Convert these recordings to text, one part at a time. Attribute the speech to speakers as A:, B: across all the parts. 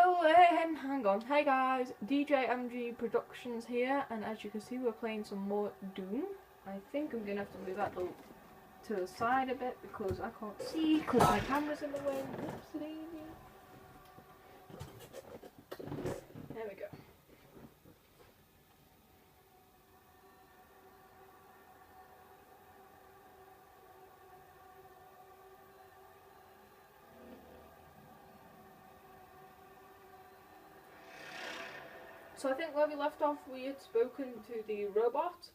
A: Oh, hang on. Hey guys, DJ MG Productions here, and as you can see, we're playing some more Doom. I think I'm gonna have to move that to the side a bit because I can't see because my camera's in the way. Whoopsie daisy. There we go. So I think where we left off, we had spoken to the robot.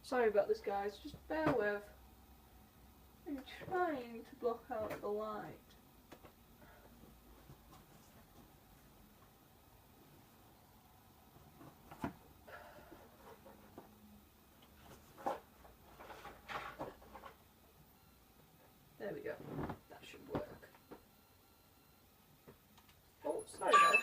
A: Sorry about this, guys. Just bear with. I'm trying to block out the light. There we go. That should work. Oh, sorry though.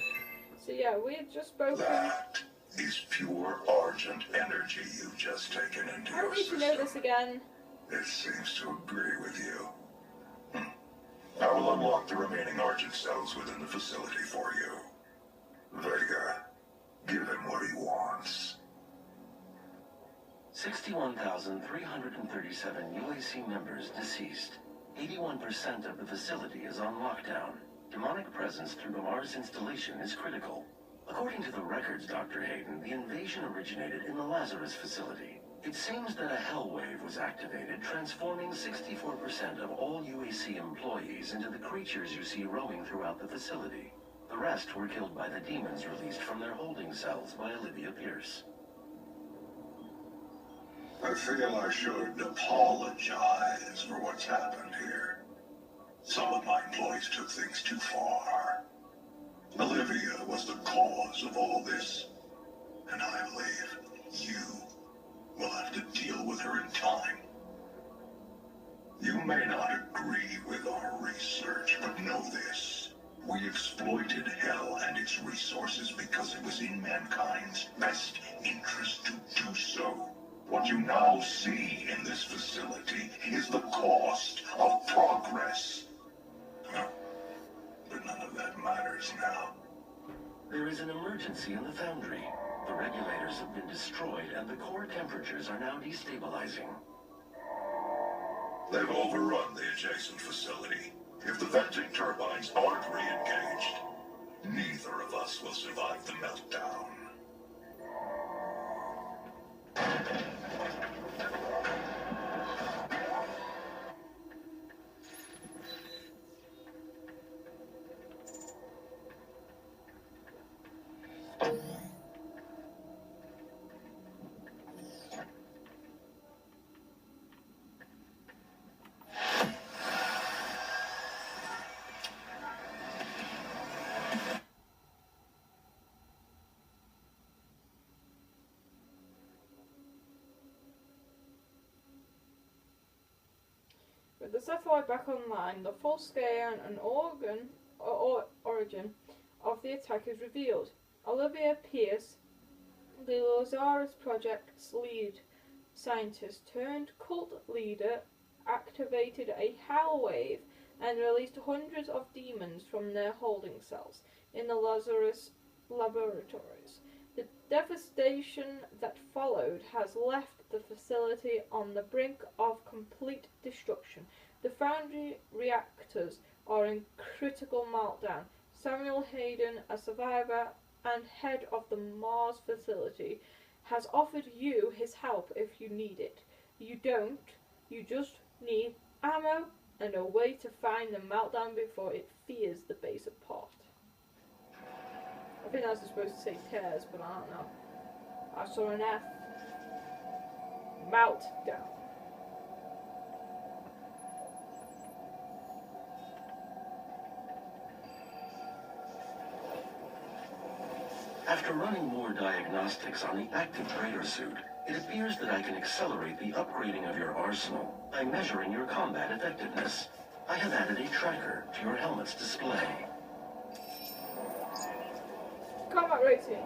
A: So yeah, we had just spoken.
B: That is pure Argent energy you've just taken into
A: I
B: your
A: don't need to
B: system.
A: know this again.
B: It seems to agree with you. I will unlock the remaining Argent cells within the facility for you. Vega, give him what he wants.
C: 61,337 UAC members deceased. 81% of the facility is on lockdown. Demonic presence through the Mars installation is critical. According to the records, Dr. Hayden, the invasion originated in the Lazarus facility. It seems that a hell wave was activated, transforming 64% of all UAC employees into the creatures you see roaming throughout the facility. The rest were killed by the demons released from their holding cells by Olivia Pierce.
B: I feel I should apologize for what's happened here. Some of my employees took things too far. Olivia was the cause of all this, and I believe you will have to deal with her in time. You may not agree with our research, but know this. We exploited hell and its resources because it was in mankind's best interest to do so. What you now see in this facility is the cost of progress. But none of that matters now.
C: There is an emergency in the foundry. The regulators have been destroyed and the core temperatures are now destabilizing.
B: They've overrun the adjacent facility. If the venting turbines aren't re-engaged, neither of us will survive the meltdown.
A: With the satellite back online, the full scale and origin of the attack is revealed. Olivia Pierce, the Lazarus Project's lead scientist turned cult leader, activated a hell wave and released hundreds of demons from their holding cells in the Lazarus laboratories. The devastation that followed has left the facility on the brink of complete destruction. The foundry reactors are in critical meltdown. Samuel Hayden, a survivor and head of the Mars facility, has offered you his help if you need it. You don't. You just need ammo and a way to find the meltdown before it fears the base apart. I think that's supposed to say tears, but I don't know. I saw an F. Meltdown.
C: After running more diagnostics on the active Praetor suit, it appears that I can accelerate the upgrading of your arsenal by measuring your combat effectiveness. I have added a tracker to your helmet's display.
A: Combat rating.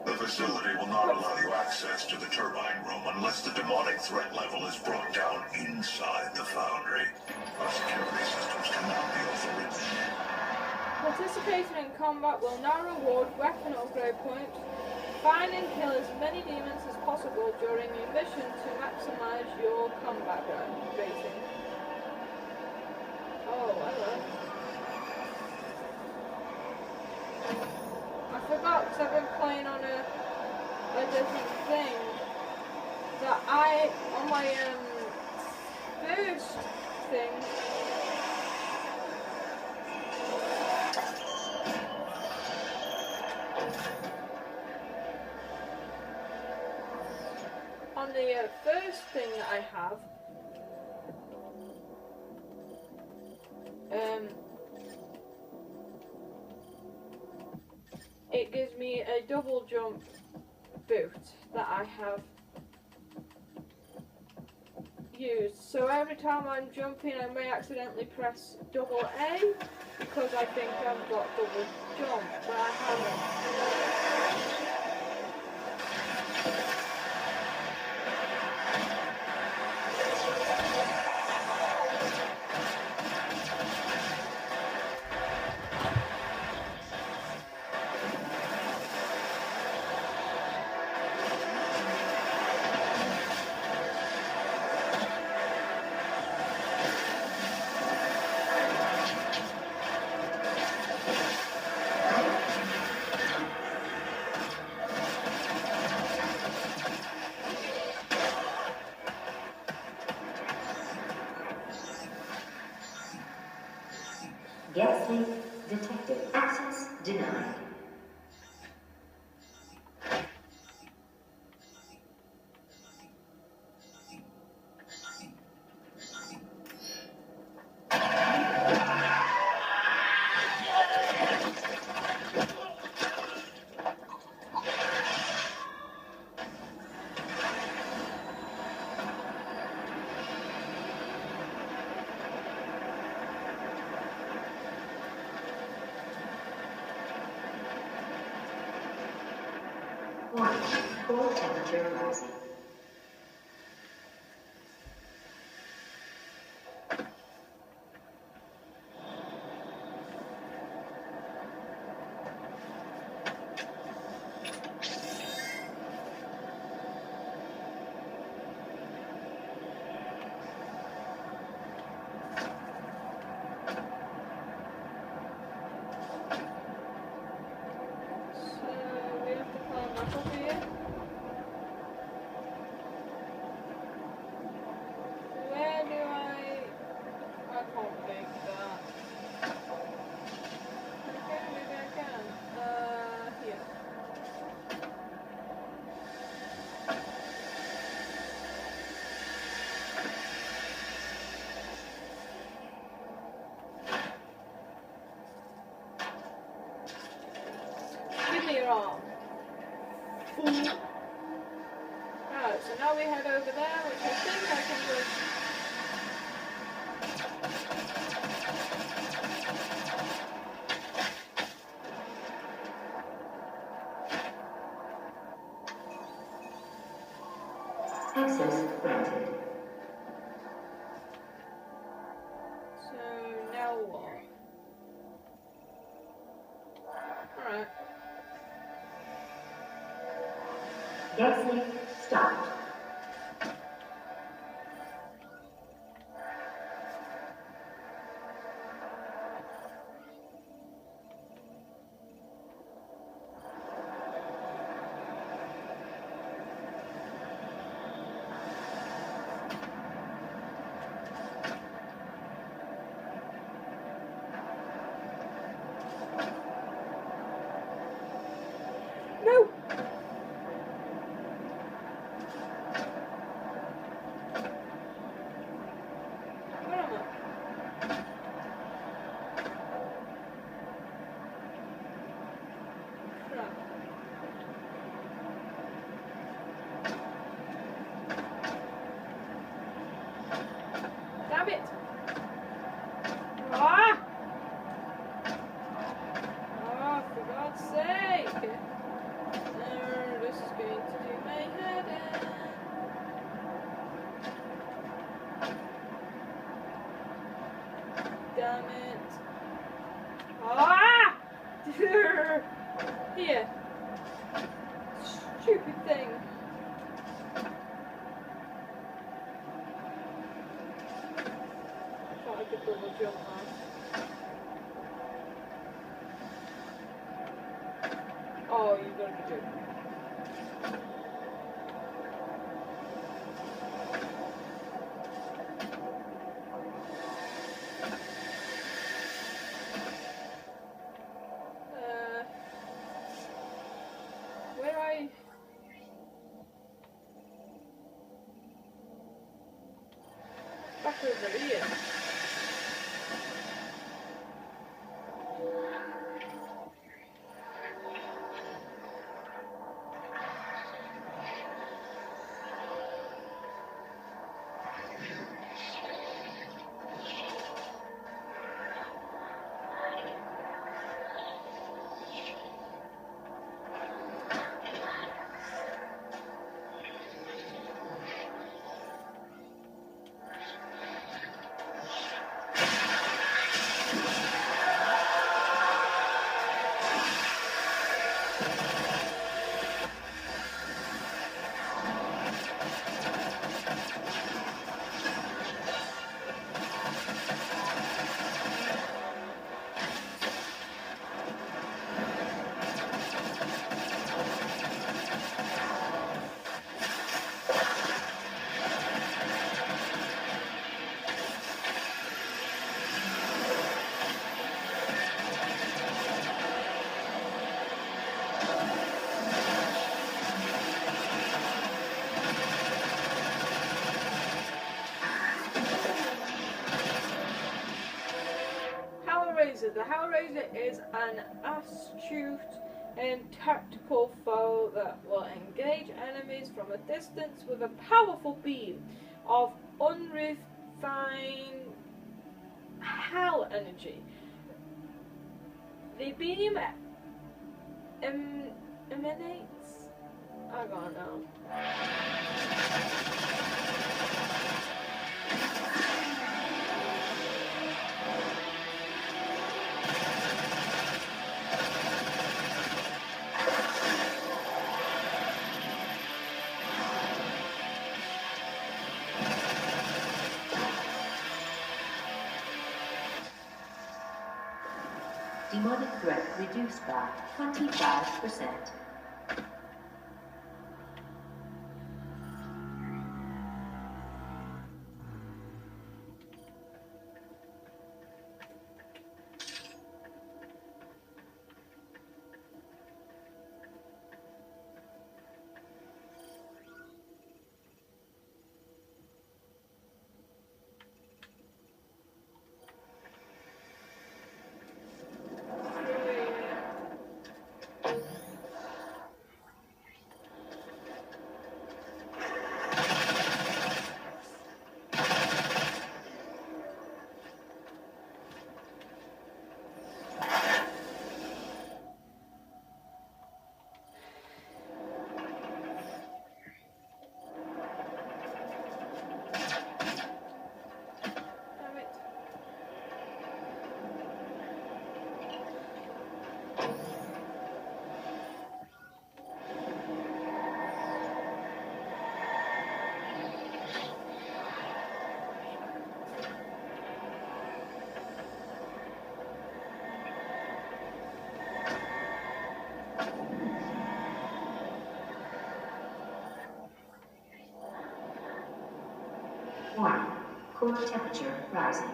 B: The facility will not allow you access to the turbine room unless the demonic threat level is brought down inside the foundry. Our security systems cannot be overridden.
A: Participating in combat will now reward weapon upgrade points. Find and kill as many demons as possible during your mission to maximize your combat rating. Oh, hello. I forgot because I've been playing on a different thing that on my first thing. On the first thing that I have, it gives me a double jump boot that I have used. So every time I'm jumping, I may accidentally press double A because I think I've got double jump, but I haven't.
D: Gas leak detected. Access denied. Warning, core temperature rising.
A: Right, so now we head over there, which I think I can just...
D: Access granted.
A: So now what? Alright.
D: Gas leak stopped.
A: No! Where am I? Crap. Damn it! damn it. Ah! Here. Stupid thing. Thought I could double jump now. Oh, you gotta be good. Where I... Back over here. The Hellraiser is an astute and tactical foe that will engage enemies from a distance with a powerful beam of unrefined hell energy. The beam emanates... I don't know.
D: Demonic threat reduced by 25%. Warning, core temperature rising.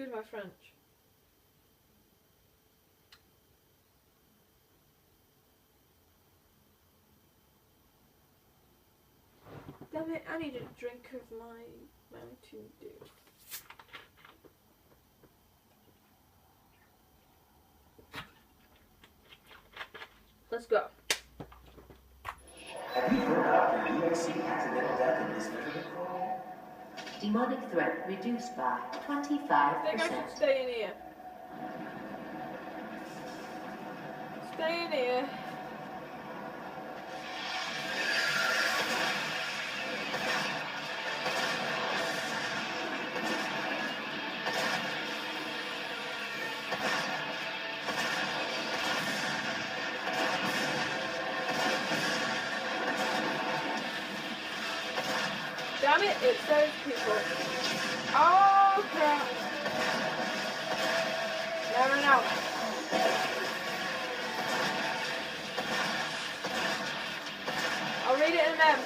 A: Excuse my French. Damn it, I need a drink of my Mountain Dew. Let's go.
E: Have you heard about the UXC accidental death in this village?
D: Demonic threat reduced by
A: I think I
D: 25%.
A: should stay in here. Stay in here. Damn it, it's those people. Oh crap. Never know. I'll read it in a minute.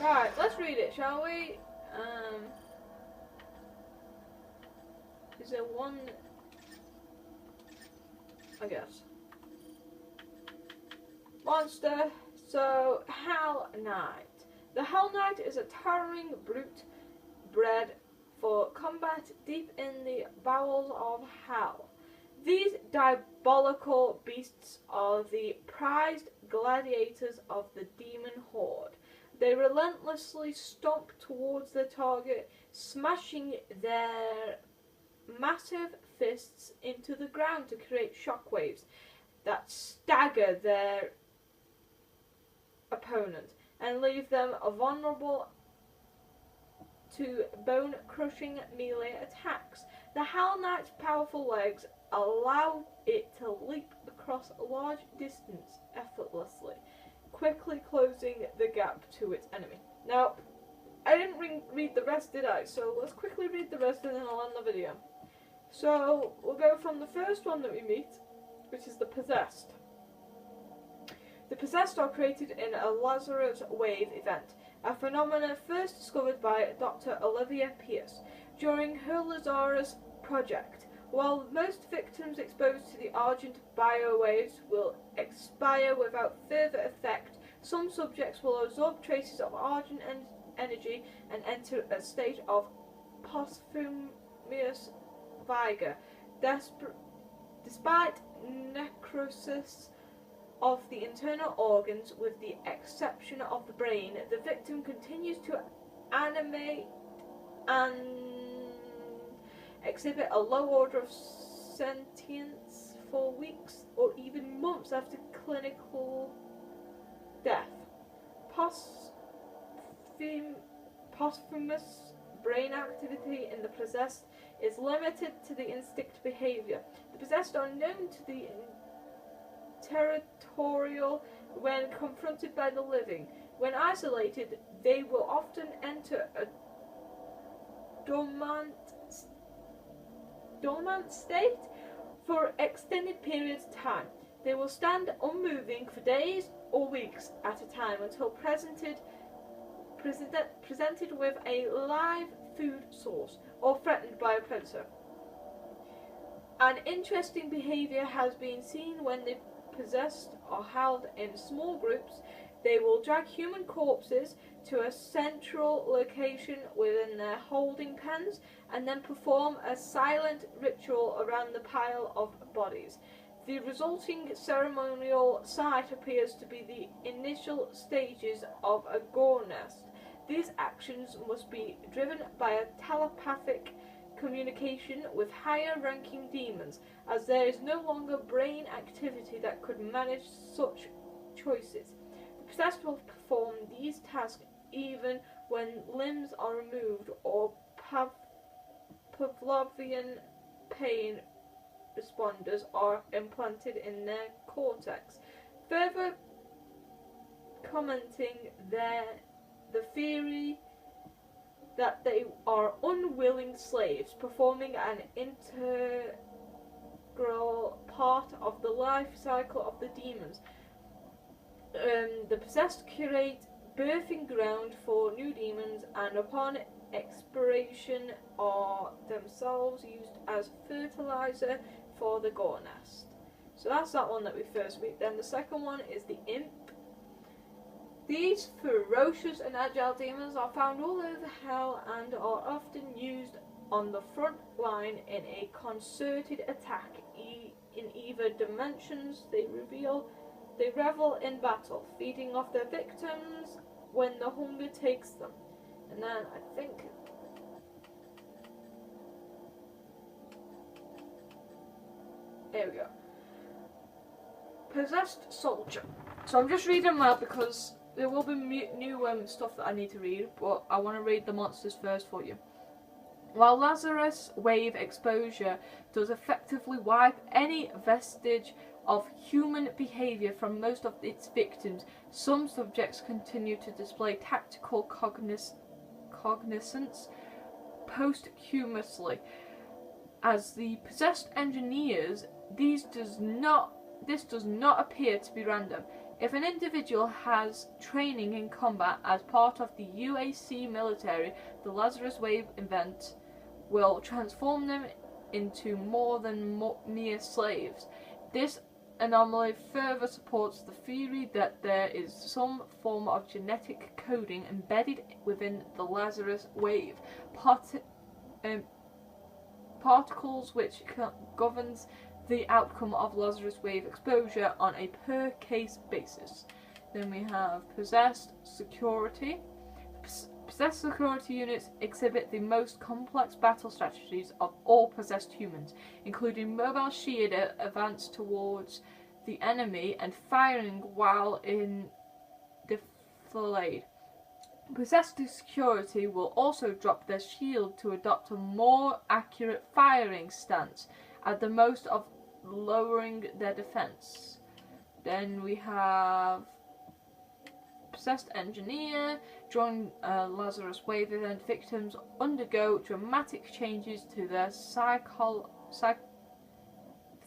A: Right, let's read it, shall we? Is there one? I guess. Monster. So, Hell Knight. The Hell Knight is a towering brute bred for combat deep in the bowels of hell. These diabolical beasts are the prized gladiators of the demon horde. They relentlessly stomp towards their target, smashing their massive fists into the ground to create shockwaves that stagger their opponent and leave them vulnerable to bone-crushing melee attacks. The Hell Knight's powerful legs allow it to leap across a large distance effortlessly, quickly closing the gap to its enemy. Now, I didn't read the rest, did I? So let's quickly read the rest and then I'll end the video. So, we'll go from the first one that we meet, which is the Possessed. The Possessed are created in a Lazarus Wave event, a phenomenon first discovered by Dr. Olivia Pierce during her Lazarus project. While most victims exposed to the Argent biowaves will expire without further effect, some subjects will absorb traces of Argent energy and enter a state of posthumous vigor. Despite necrosis of the internal organs, with the exception of the brain, the victim continues to animate and exhibit a low order of sentience for weeks or even months after clinical death. Posthumous brain activity in the Possessed is limited to the instinct behavior. The Possessed are known to be territorial when confronted by the living. When isolated, they will often enter a dormant state for extended periods of time. They will stand unmoving for days or weeks at a time until presented with a live food source or threatened by a predator. An interesting behavior has been seen when the Possessed are held in small groups. They will drag human corpses to a central location within their holding pens and then perform a silent ritual around the pile of bodies. The resulting ceremonial site appears to be the initial stages of a gore nest. These actions must be driven by a telepathic communication with higher-ranking demons, as there is no longer brain activity that could manage such choices. The Possessed will perform these tasks even when limbs are removed or Pavlovian pain responders are implanted in their cortex, further commenting the theory that they are unwilling slaves performing an integral part of the life cycle of the demons. The possessed create birthing ground for new demons, and upon expiration are themselves used as fertilizer for the gore nest. So that's that one that we first meet. Then the second one is the Imp. These ferocious and agile demons are found all over hell and are often used on the front line in a concerted attack in either dimensions. They revel in battle, feeding off their victims when the hunger takes them. And then I think there we go. Possessed Soldier. So I'm just reading them out because there will be new stuff that I need to read, but I want to read the monsters first for you. While Lazarus Wave exposure does effectively wipe any vestige of human behaviour from most of its victims, some subjects continue to display tactical cognizance posthumously. As the possessed engineers, this does not appear to be random. If an individual has training in combat as part of the UAC military, the Lazarus Wave event will transform them into more than mere slaves. This anomaly further supports the theory that there is some form of genetic coding embedded within the Lazarus Wave particles which governs the outcome of Lazarus Wave exposure on a per-case basis. Then we have Possessed Security. Possessed security units exhibit the most complex battle strategies of all possessed humans, including mobile shield advance towards the enemy and firing while in defilade. Possessed security will also drop their shield to adopt a more accurate firing stance, at the most of lowering their defense. Then we have Possessed Engineer. During Lazarus Wave event, victims undergo dramatic changes to their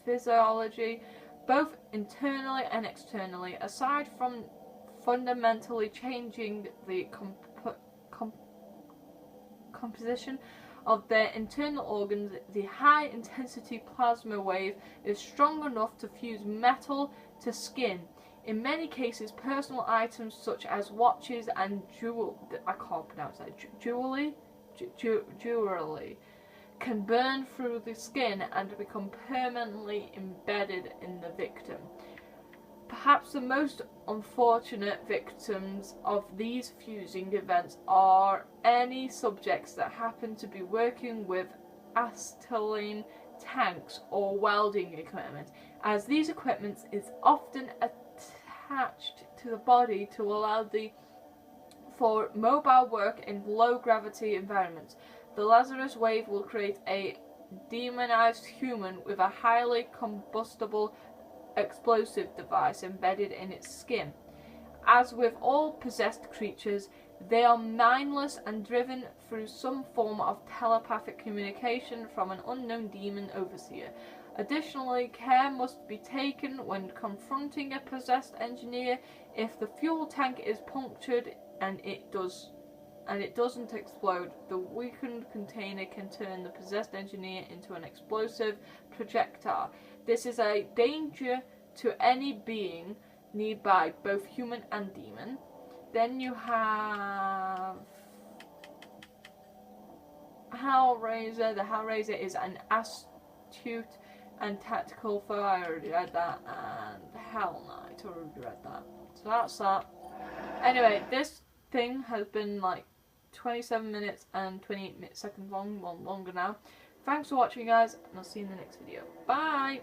A: physiology, both internally and externally. Aside from fundamentally changing the composition of their internal organs, the high-intensity plasma wave is strong enough to fuse metal to skin. In many cases, personal items such as watches and jewelry can burn through the skin and become permanently embedded in the victim. Perhaps the most unfortunate victims of these fusing events are any subjects that happen to be working with acetylene tanks or welding equipment, as these equipment is often attached to the body to allow for mobile work in low gravity environments. The Lazarus Wave will create a demonized human with a highly combustible explosive device embedded in its skin. As with all possessed creatures, they are mindless and driven through some form of telepathic communication from an unknown demon overseer. Additionally, care must be taken when confronting a possessed engineer. If the fuel tank is punctured and it doesn't explode, the weakened container can turn the possessed engineer into an explosive projectile. This is a danger to any being nearby, both human and demon. Then you have Hellraiser. The Hellraiser is an astute and tactical foe. I already read that. And Hell Knight, I already read that. So that's that. Anyway, this thing has been like 27 minutes and 28 seconds long, longer now. Thanks for watching, guys, and I'll see you in the next video. Bye!